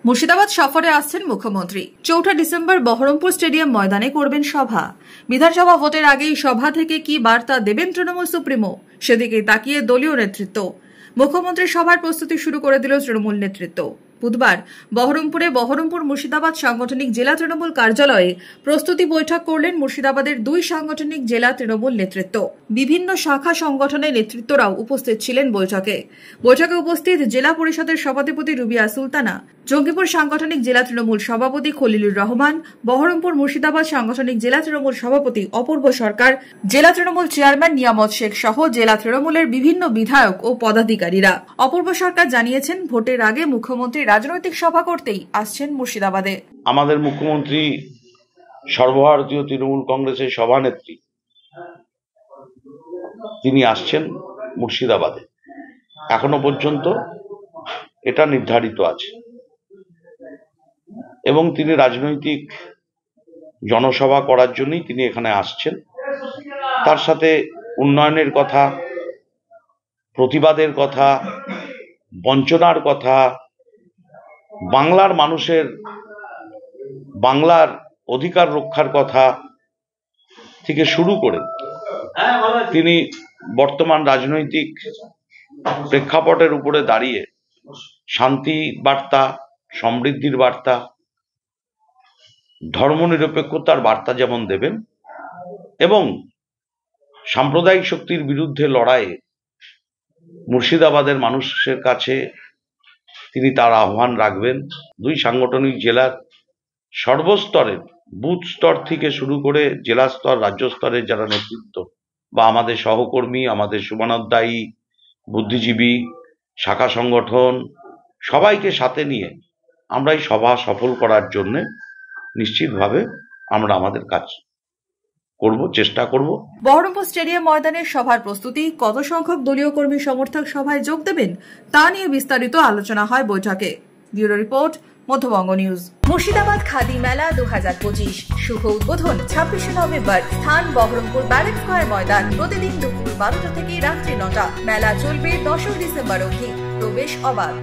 মুর্শিদাবাদ সফরে আসছেন মুখ্যমন্ত্রী। ৪ ডিসেম্বর বহরমপুর স্টেডিয়াম ময়দানে করবেন সভা। বিধানসভা ভোটের আগেই সভা থেকে কি বার্তা দেবেন তৃণমূল সুপ্রিমো, সেদিকে তাকিয়ে দলীয় নেতৃত্ব। মুখ্যমন্ত্রীর সভার প্রস্তুতি শুরু করে দিল তৃণমূল নেতৃত্ব। বুধবার বহরমপুর মুর্শিদাবাদ সাংগঠনিক জেলা তৃণমূল কার্যালয়ে প্রস্তুতি বৈঠক করলেন মুর্শিদাবাদের 2 সাংগঠনিক জেলা তৃণমূল নেতৃত্ব। বিভিন্ন শাখা সংগঠনের নেতৃত্বরাও উপস্থিত ছিলেন বৈঠকে উপস্থিত জেলা পরিষদের সভাধিপতি রুবিয়া সুলতানা, জঙ্গিপুর সাংগঠনিক জেলা তৃণমূল সভাপতি খলিলুর রহমান, বহরমপুর মুর্শিদাবাদ সাংগঠনিক জেলা তৃণমূল সভাপতি অপূর্ব সরকার, জেলা তৃণমূল চেয়ারম্যান নিয়ামত শেখ সহ জেলা তৃণমূলের বিভিন্ন বিধায়ক ও পদাধিকারীরা। অপূর্ব সরকার জানিয়েছেন, ভোটের আগে মুখ্যমন্ত্রী রাজনৈতিক সভা করতেই আসছেন মুর্শিদাবাদে। আমাদের মুখ্যমন্ত্রী সর্বভারতীয় তৃণমূল কংগ্রেসের সভানেত্রী, তিনি আসছেন মুর্শিদাবাদে। এখনো পর্যন্ত এটা নির্ধারিত আছে এবং তিনি রাজনৈতিক জনসভা করার জন্যই তিনি এখানে আসছেন। তার সাথে উন্নয়নের কথা, প্রতিবাদের কথা, বঞ্চনার কথা, বাংলার মানুষের বাংলার অধিকার রক্ষার কথা থেকে শুরু করে তিনি বর্তমান রাজনৈতিক প্রেক্ষাপটের উপরে দাঁড়িয়ে শান্তি বার্তা, সমৃদ্ধির বার্তা, ধর্মনিরপেক্ষতার বার্তা যেমন দেবেন এবং সাম্প্রদায়িক শক্তির বিরুদ্ধে লড়াইয়ে মুর্শিদাবাদের মানুষের কাছে তিনি তার আহ্বান রাখবেন। 2 সাংগঠনিক জেলার সর্বস্তরের বুথ স্তর থেকে শুরু করে জেলা স্তর, রাজ্য স্তরের যারা নেতৃত্ব বা আমাদের সহকর্মী, আমাদের শুভানুধ্যায়ী, বুদ্ধিজীবী, শাখা সংগঠন, সবাইকে সাথে নিয়ে আমরা এই সভা সফল করার জন্য নিশ্চিতভাবে আমরা আমাদের কাজ করব, চেষ্টা করব। বহরমপুর স্টেডিয়াম ময়দানের সভার প্রস্তুতি, কত সংখ্যক দলীয় কর্মী সমর্থক সভায় যোগ দেবেন তা নিয়ে বিস্তারিত আলোচনা হয় বৈঠকে। Bureau report, Madhyabanga news. Murshidabad khadi মেলা 2025 শুভ উদ্বোধন 26 নভেম্বর। স্থান বহরমপুর ব্যারেক স্কয়ার ময়দান। প্রতিদিন দুপুর 12টা থেকে রাত্রি 9টা। মেলা চলবে 10 ডিসেম্বর অবধি। প্রবেশ অবাধ।